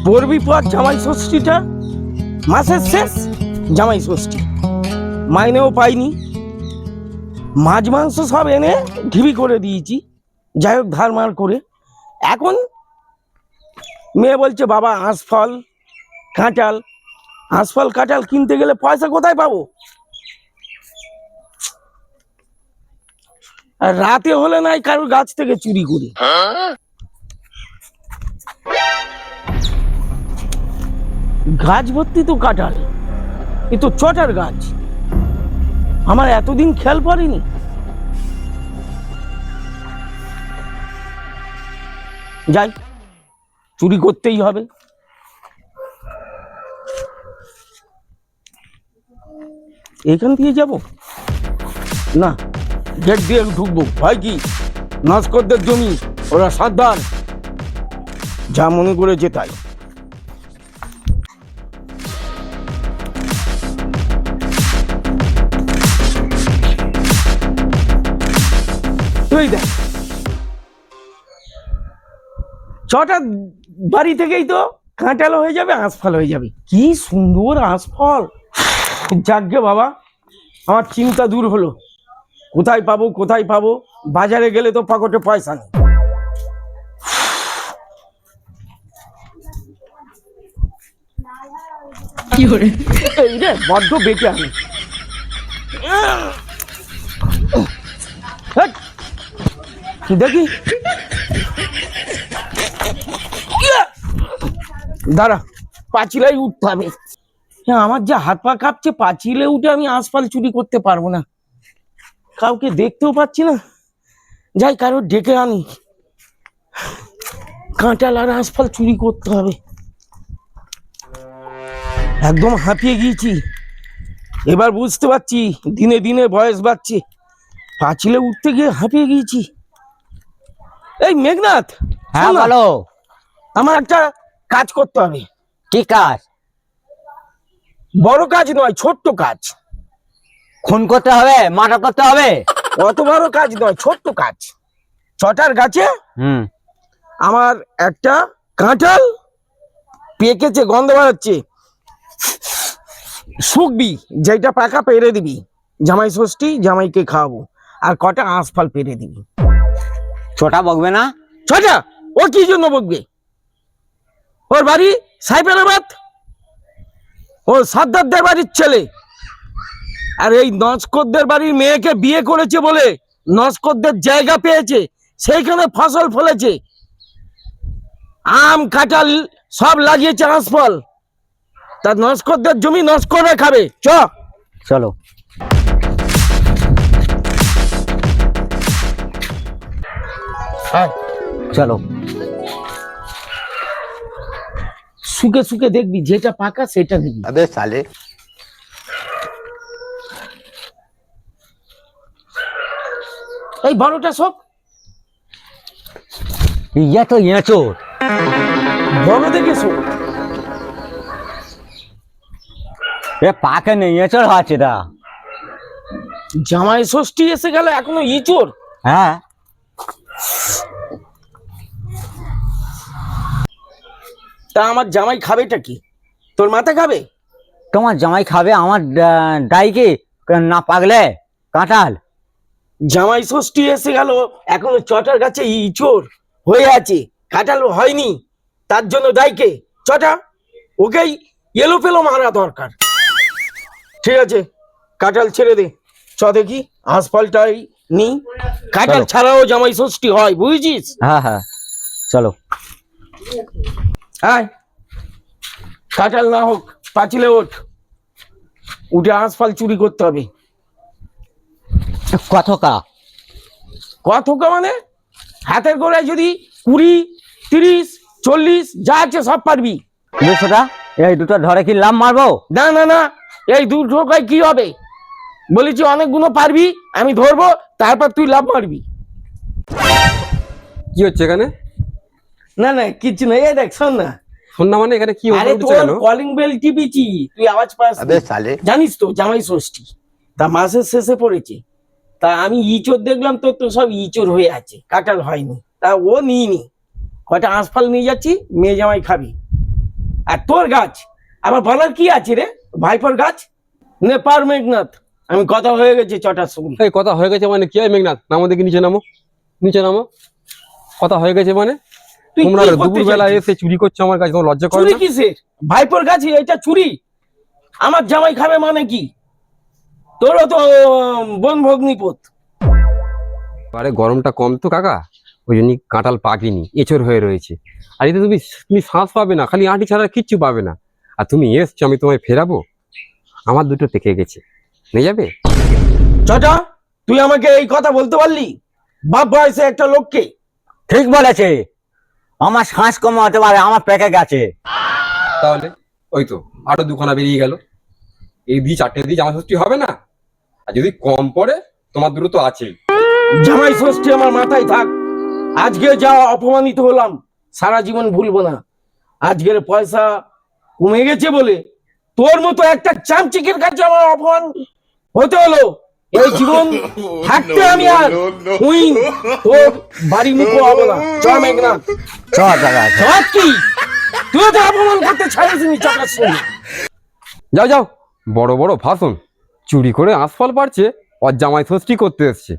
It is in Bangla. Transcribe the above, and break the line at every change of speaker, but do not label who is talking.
পড়বি পর জামাই ষষ্ঠীটা, মাসের শেষ জামাই ষষ্ঠী, মাইনেও পাইনি, মাছ মাংস সব এনে ঢিবি করে দিয়েছি, যাই হোক ধার মার করে। এখন মেয়ে বলছে বাবা আঁশফল কাঁঠাল, আঁশফল কাঁঠাল কিনতে গেলে পয়সা কোথায় পাবো? আর রাতে হলে নাই কারোর গাছ থেকে চুরি করি। গাছ ভর্তি তো কাঁঠাল, এ তো চটার গাছ, আমার এতদিন খেয়াল পড়েনি। যাই, চুরি করতেই হবে। এখান দিয়ে যাব না, গেট দিয়ে ঢুকবো, ভয় কি? নস্করদের জমি, ওরা সাবধান, যা মনে করেছে তাই। তুই দেখ, ছটা বাড়ি থেকেই তো কাঁঠাল হয়ে যাবে, আঁশফল হয়ে যাবে। কি সুন্দর আঁশফল! যাকগে বাবা, আমার চিন্তা দূর হলো। কোথায় পাবো কোথায় পাবো, বাজারে গেলে তো পকেটে পয়সা নেই। কি করে এই রে, বড্ড বেটে আমি। দেখি দাঁড়া, পাঁচিলাই উঠতে হবে। আমার যা হাত পা কাঁপছে, পাঁচিলে উঠে আমি আঁশফল চুরি করতে পারবো না, কাউকে দেখতেও পাচ্ছি না। যাই কারো ডেকে আনি, কাঁঠাল আর আঁশফল চুরি করতে হবে। একদম হাঁপিয়ে গিয়েছি, এবার বুঝতে পারছি দিনে দিনে বয়স বাড়ছে, পাঁচিলে উঠতে গিয়ে হাঁপিয়ে গিয়েছি। এই মেঘনাথ,
হ্যাঁ বলো।
আমার একটা কাজ করতে হবে।
কি কাজ?
বড় কাজ নয়, ছোট্ট কাজ।
খুন করতে হবে, মার্ডার করতে হবে?
অত বড় কাজ নয়, ছোট্ট কাজ। চটার গাছে আমার একটা কাঁঠাল পেকেছে, গন্ধ বেরোচ্ছে, শুকবি, যেটা পাকা পেরে দিবি, জামাই ষষ্ঠী জামাইকে খাওয়াবো। আর কটা আঁশফল পেরে দিবি।
ছোটা বকবে না?
ছোটা ও কি জন্য বকবে? ওর বাড়ি সাইফেরাবাদ, ও সাদ্দারদের বাড়ির ছেলে। আর এই নস্করদের বাড়ির মেয়েকে বিয়ে করেছে বলে নস্করদের জায়গা পেয়েছে, সেইখানে ফসল ফলেছে, আম কাঁঠাল সব লাগিয়েছে, আঁশফল। তার নস্করদের জমি নস্কররা খাবে।
চলো। চলো।
শুকে শুকে দেখবি, যেটা পাকা সেটা দিবি।
আবে সালে,
এই বড়টা সব
ইয়া তো এঁচোর,
বড় দেখে শোক।
এ পাকে নেই, এঁচোর হচ্ছে দা।
জামাই ষষ্ঠী এসে গেল, এখনো ইঁচড়?
হ্যাঁ।
তা আমার জামাই খাবেটা কি? তোর মাথা খাবে?
তোমার জামাই খাবে আমার ডাইকে না পাগলে কাঁঠাল?
জামাই ষষ্ঠী এসে গেল, এখনো চটার গাছে ইঁচড় হয়ে আছে, কাঁঠাল হয়নি, তার জন্য দায়কে চটা। ওকেই এলো পেলো মারা দরকার। ঠিক আছে, কাঁঠাল ছেড়ে দে, চ দেখি আঁশফলটাই নি। কাঁঠাল ছাড়াও জামাই ষষ্ঠী হয়, বুঝেছিস?
হ্যাঁ হ্যাঁ, চলো।
হ্যাঁ, কাঁঠাল না হোক, পাঁচিলে ওঠ, উঠে আঁশফল চুরি করতে হবে।
কথকা?
কথকা মানে হাতের গোড়ায় যদি 20, 30, 40 যা আছে সব পারবি।
200টা এই দুটো ধরে কি লাভ মারবো?
না না না, এই দুটো কি হবে? বলেছি অনেকগুলো পারবি, আমি ধরবো, তারপর তুই লাভ মারবি।
কি হচ্ছে এখানে?
না না কিছু না, এই দেখ শোন না।
শোন না মানে এখানে কি
আরে
হচ্ছে
তোর
কেন?
কলিং বেল টিপিছি, তুই আওয়াজ পাস?
আবে সালে,
জানিস তো জামাই ষষ্ঠী, তা মাসের শেষে পড়েছে, তা আমি ইঁচড় দেখলাম, তো তো সব ইঁচড় হয়ে আছে, কাঁঠাল হয়নি, তা ও নিইনি, কয়টা আঁশফল নিয়ে যাচ্ছি, মেয়ে জামাই খাবি। আর তোর গাছ আবার বলার কি আছে রে? ভাইপোর গাছ নে পার মেঘনাথ, আমি কথা হয়ে গেছে চটার সঙ্গে।
এই কথা হয়ে গেছে মানে কি হয় মেঘনাথ? নামো দেখি, নিচে নামো, নিচে নামো। কথা হয়ে গেছে মানে?
তুই
তোমরা
কি করতে
দুপুর বেলা
চাইছিস?
এসে চুরি করছো আমার কাছে, তোমার লজ্জা করে
চুরি
না?
কিসের? ভাইপোর গাছ এটা চুরি? আমার জামাই খাবে মানে কি? তোরও তো বন ভগ্নিপথ।
আরে গরমটা কম তো কাকা, ওই জন্য কাঁঠাল পাকেনি, এঁচড় হয়ে রয়েছে। আর এতে তুমি তুমি শ্বাস পাবে না, খালি আঁটি ছাড়া কিচ্ছু পাবে না। আর তুমি এসছো, আমি তোমায় ফেরাবো? আমার দুটো পেকে গেছে, নিয়ে যাবে?
চটা, তুই আমাকে এই কথা বলতে পারলি? বাপ বয়সে একটা লোককে।
ঠিক বলেছে, আমার শ্বাস কম হতে পারে, আমার পেকে গেছে।
তাহলে ওই তো আরো দুখানা বেরিয়ে গেল। এই দিয়ে চারটে দিয়ে জামা ষষ্ঠী হবে না? আর যদি কম পড়ে, তোমার দুটো তো আছেই।
জামাই ষষ্ঠী আমার মাথায় থাক। আজকে যা অপমানিত হলাম সারা জীবন ভুলবো না। আজকের পয়সা কমে গেছে বলে তোর মতো একটা চামচিকের কাছে আমার অপমান হতে হলো। এই জীবন থাকতে আমি আর কুইন তোর বাড়ি মুখো হবো না। চ মেঘনাথ,
চল দাদা,
চ। কি তুই তো অপমান করতে ছাড়িসনি চটার সঙ্গে।
যাও যাও, বড় বড় ভাষণ, চুরি করে আঁশফল পারছে, ওর জামাই ষষ্ঠী করতে এসছে।